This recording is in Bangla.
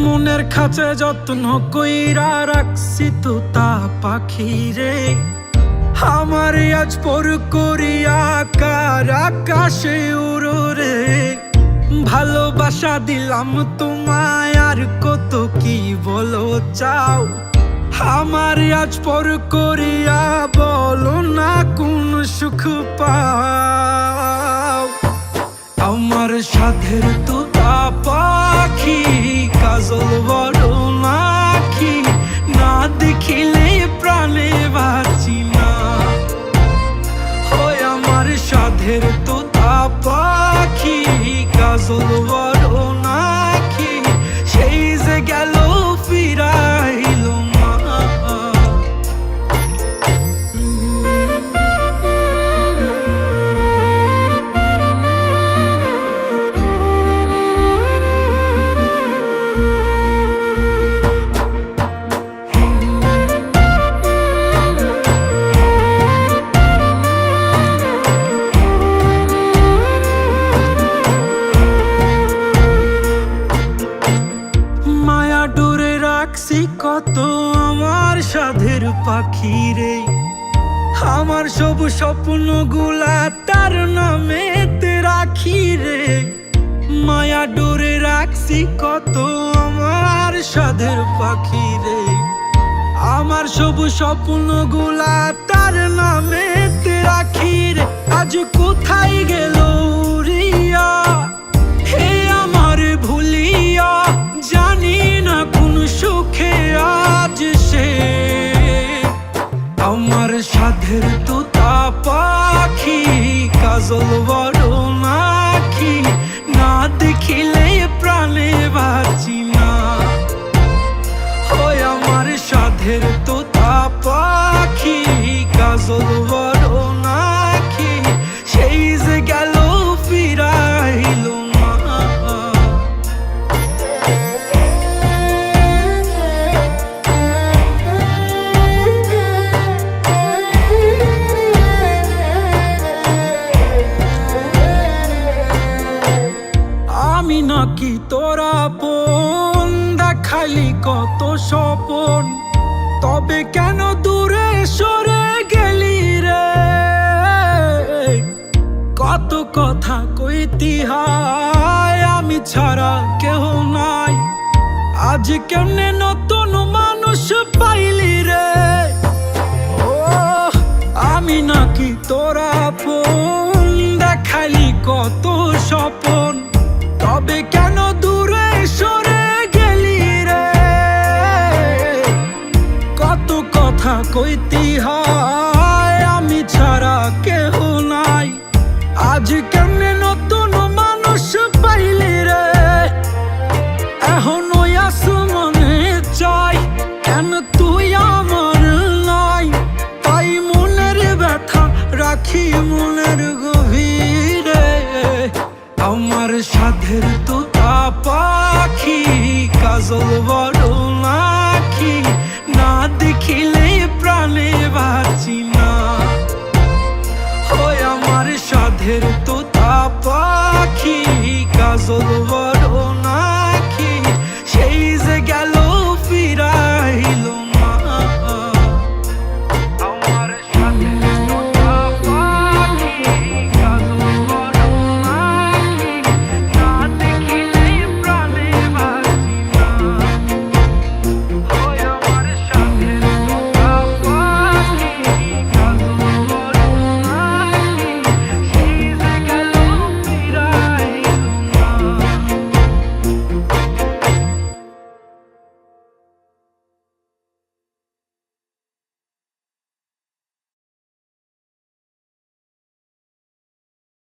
মনের খাঁচে যত্ন কইরা রাখছি তোতা পাখি রে। আমার আজ পর করিয়া কার আকাশে উড়ো রে। ভালোবাসা দিলাম তোমায় আর কত কি বলো চাও। আমার আজ পর করিয়া বলো না কোন সুখ পাও। আমার সাধের তোতা পাখি কাজল বড় নাকি, না দেখিলে প্রাণে বাঁচি না। হয় আমার সাধের তোতা পাখি কাজল বড় নাকি, সেই যে গেল ফিরাইল না। কত আমার সাধের পাখি রে। আমার সব স্বপ্ন গুলা তার নামেতে রাখি রে। মায়া ডোরে রাখছি কত আমার সাধের পাখি রে। আমার সব স্বপ্ন গুলা তার নামেতে রাখি রে। আজ কোথায় গেল উড়িয়া, হে আমার ভুলিয়া, জানি না কোন সুখে আজ সে। আমার সাধের তোতা পাখি কাজল বড় নাকি, না দেখিলে প্রাণে বাঁচি না। হয় আমার সাধের তোতা পাখি কাজল বড় নাকি, সেই যে গেল ফিরাইল না। আমি নাকি তোরা আপন, দেখালি কত স্বপন, তবে কেন দূরে সরে গেলি রে। কত কথা কইতি হায়, আমি ছাড়া কেউ নাই, আজ কেমনে নতুন মানুষ পাইলি রে। ও আমি নাকি তোরা আপন, দেখালি কত স্বপন, তবে কেন দূরে সরে গেলি রে। কত কথা কইতি হায়, আমি ছাড়া কেহ নাই, আজ কেমনে নতুন মানুষ পাইলি রে। এখনো আসমানে চাই, কেন তুই আমার নাই, তাই মনের ব্যথা রাখি মনের গভীরে। আমার সাধের তোতা পাখি কাজল বড় নাকি, না দেখিলে প্রাণে বাঁচি না। হয় আমার সাধের তোতা পাখি কাজল